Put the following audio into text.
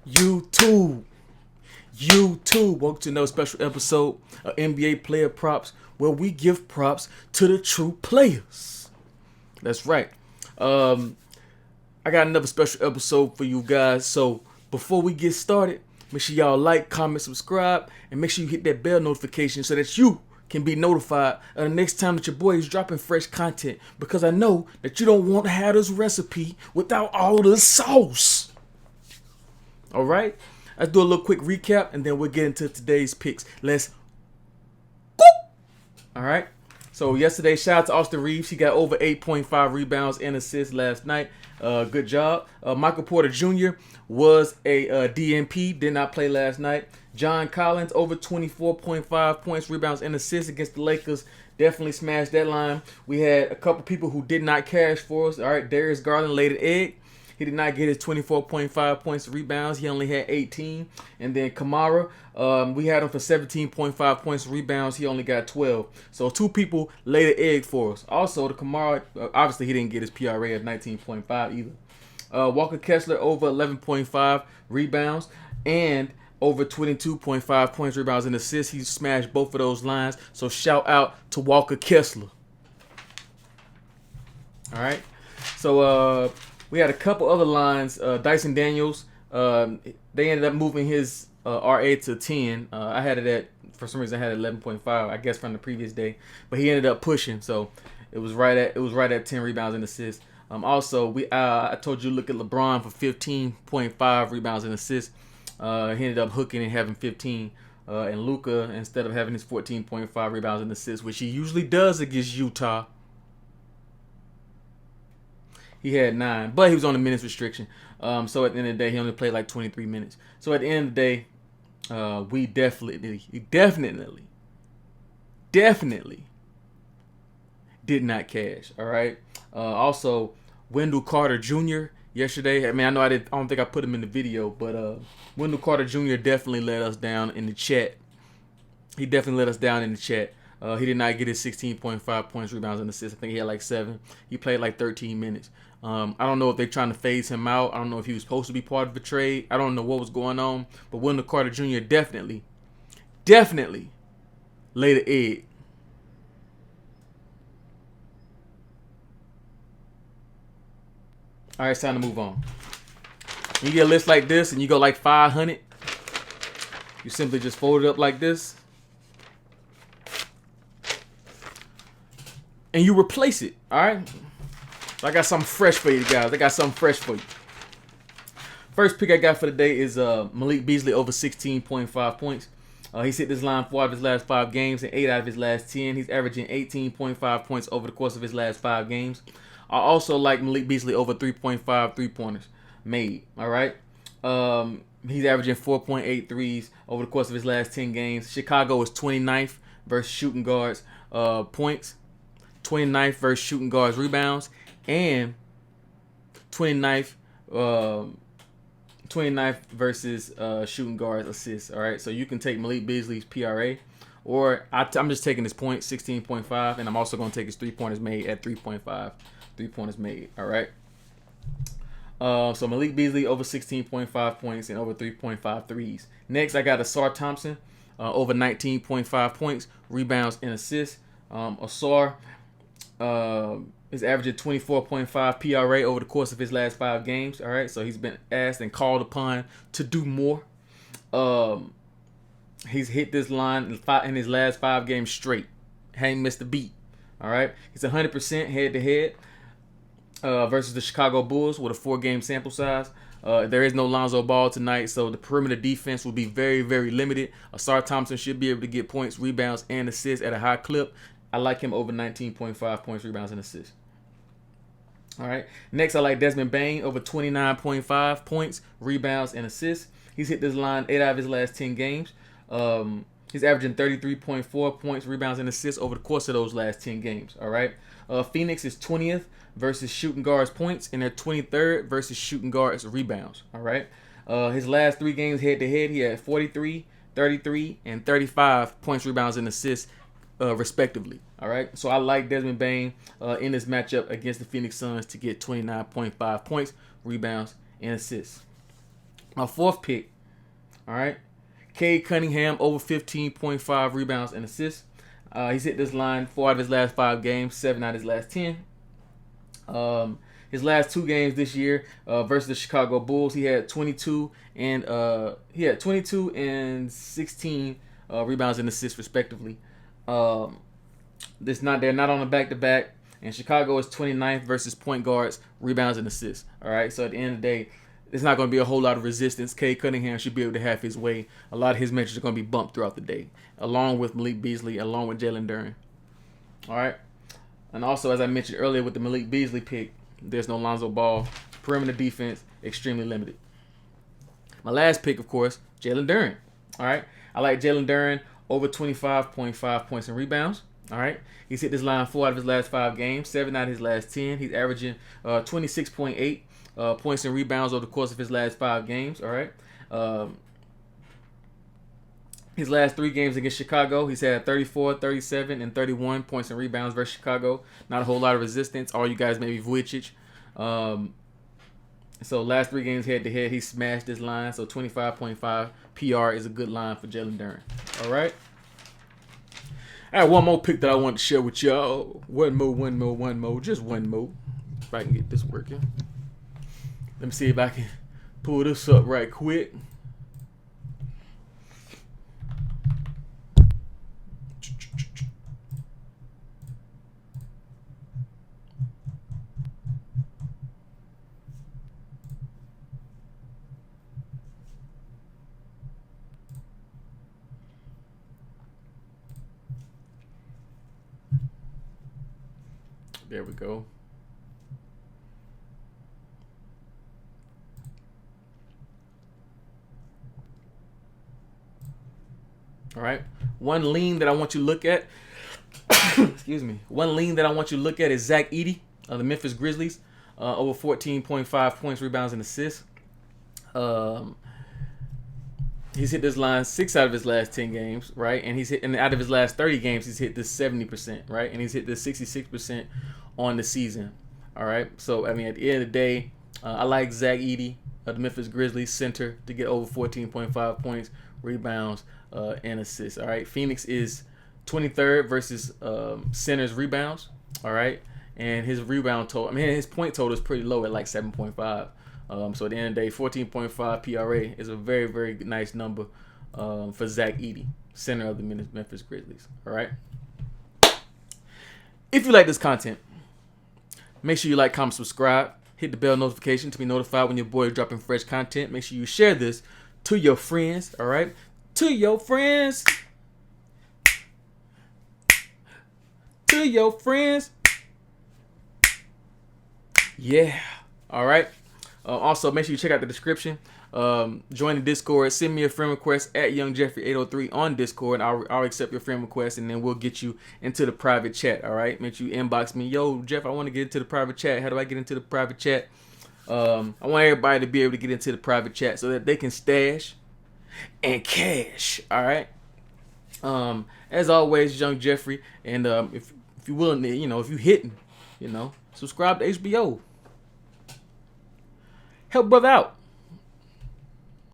YouTube. Welcome to another special episode of NBA Player Props, where we give props to the true players. That's right. I got another special episode for you guys. So before we get started, make sure y'all like, comment, subscribe, and make sure you hit that bell notification so that you can be notified of the next time that your boy is dropping fresh content. Because I know that you don't want to have this recipe without all the sauce. All right, let's do a little quick recap and then we'll get into today's picks. Let's go. All right. So yesterday, shout out to Austin Reeves. He got over 8.5 rebounds and assists last night. Good job. Michael Porter Jr. was a DNP. Did not play last night. John Collins over 24.5 points, rebounds, and assists against the Lakers. Definitely smashed that line. We had a couple people who did not cash for us. All right, Darius Garland laid an egg. He did not get his 24.5 points of rebounds. He only had 18. And then Kamara, we had him for 17.5 points of rebounds. He only got 12. So two people laid an egg for us. Also, the Kamara, obviously he didn't get his PRA of 19.5 either. Walker Kessler over 11.5 rebounds and over 22.5 points, rebounds, and assists. He smashed both of those lines. So shout out to Walker Kessler. All right. So, we had a couple other lines. Dyson Daniels, they ended up moving his RA to 10. I had it at, for some reason, I had 11.5. I guess from the previous day, but he ended up pushing, so it was right at 10 rebounds and assists. Also, I told you to look at LeBron for 15.5 rebounds and assists. He ended up hooking and having 15. And Luka, instead of having his 14.5 rebounds and assists, which he usually does against Utah, he had 9, but he was on a minutes restriction. So at the end of the day, he only played like 23 minutes. So at the end of the day, we definitely did not cash. All right. Also, Wendell Carter Jr. yesterday. I mean, I don't think I put him in the video, but Wendell Carter Jr. definitely let us down in the chat. He definitely let us down in the chat. He did not get his 16.5 points, rebounds, and assists. I think he had like 7. He played like 13 minutes. I don't know if they're trying to phase him out. I don't know if he was supposed to be part of the trade. I don't know what was going on. But Wendell Carter Jr. definitely laid an egg. All right, it's time to move on. You get a list like this and you go like 500. You simply just fold it up like this. And you replace it, all right? I got something fresh for you guys. First pick I got for the day is Malik Beasley over 16.5 points. He's hit this line 4 out of his last 5 games and 8 out of his last 10. He's averaging 18.5 points over the course of his last 5 games. I also like Malik Beasley over 3.5 three-pointers made, all right? He's averaging 4.8 threes over the course of his last 10 games. Chicago is 29th versus shooting guards points. 29th versus shooting guards rebounds, and 29th versus shooting guards assists. All right, so you can take Malik Beasley's PRA, or I'm just taking his points, 16.5, and I'm also going to take his 3-pointers made at 3.5 3-pointers made. All right. So Malik Beasley over 16.5 points and over 3.5 threes. Next, I got Asar Thompson over 19.5 points, rebounds, and assists. Asar is averaging 24.5 PRA over the course of his last 5 games. All right, so he's been asked and called upon to do more. He's hit this line in his last 5 games straight. Hadn't missed a beat. All right, he's 100% head-to-head versus the Chicago Bulls with a 4-game sample size. There is no Lonzo Ball tonight, so the perimeter defense will be very, very limited. Asar Thompson should be able to get points, rebounds, and assists at a high clip. I like him over 19.5 points, rebounds, and assists. All right. Next, I like Desmond Bane over 29.5 points, rebounds, and assists. He's hit this line 8 out of his last 10 games. He's averaging 33.4 points, rebounds, and assists over the course of those last 10 games. All right. Phoenix is 20th versus shooting guards points, and they're 23rd versus shooting guards rebounds. All right. His last 3 games head-to-head, he had 43, 33, and 35 points, rebounds, and assists respectively. All right, so I like Desmond Bane in this matchup against the Phoenix Suns to get 29.5 points, rebounds, and assists. My fourth pick, all right, Cade Cunningham over 15.5 rebounds and assists. He's hit this line 4 out of his last 5 games, 7 out of his last 10. His last 2 games this year versus the Chicago Bulls, he had 22 and 16 rebounds and assists respectively. They're not on a back-to-back, and Chicago is 29th versus point guards, rebounds and assists. All right, so at the end of the day, it's not going to be a whole lot of resistance. Cade Cunningham should be able to have his way. A lot of his metrics are going to be bumped throughout the day, along with Malik Beasley, along with Jalen Duren. All right. And also, as I mentioned earlier with the Malik Beasley pick, there's no Lonzo Ball. Perimeter defense, extremely limited. My last pick, of course, Jalen Duren. All right. I like Jalen Duren over 25.5 points and rebounds. All right. He's hit this line 4 out of his last 5 games, 7 out of his last 10. He's averaging 26.8 points and rebounds over the course of his last 5 games. All right. His last 3 games against Chicago, he's had 34, 37, and 31 points and rebounds versus Chicago. Not a whole lot of resistance. All you guys maybe Vujicic. So last 3 games head-to-head, he smashed this line. So 25.5 PR is a good line for Jalen Duren. All right. I have one more pick that I want to share with y'all. One more. Just one more. If I can get this working. Let me see if I can pull this up right quick. There we go. All right. One lean that I want you to look at. Excuse me. One lean that I want you to look at is Zach Edey of the Memphis Grizzlies. Over 14.5 points, rebounds, and assists. He's hit this line 6 out of his last 10 games, right? And out of his last 30 games, he's hit this 70%, right? And he's hit this 66% on the season. All right. So I mean, at the end of the day, I like Zach Edey of the Memphis Grizzlies center to get over 14.5 points, rebounds, and assists. All right. Phoenix is 23rd versus centers rebounds. All right. And his rebound total, his point total is pretty low at like 7.5. So at the end of the day, 14.5 PRA is a very, very nice number for Zach Edey, center of the Memphis Grizzlies. All right. If you like this content, make sure you like, comment, subscribe. Hit the bell notification to be notified when your boy is dropping fresh content. Make sure you share this to your friends. All right. To your friends. To your friends. Yeah. All right. Also, make sure you check out the description. Join the Discord. Send me a friend request at YoungJeffrey803 on Discord. I'll accept your friend request, and then we'll get you into the private chat. All right. Make sure you inbox me. Yo, Jeff, I want to get into the private chat. How do I get into the private chat? I want everybody to be able to get into the private chat so that they can stash and cash. All right. As always, Young Jeffrey, and if you're willing to, if you hitting, subscribe to HBO. Help brother out.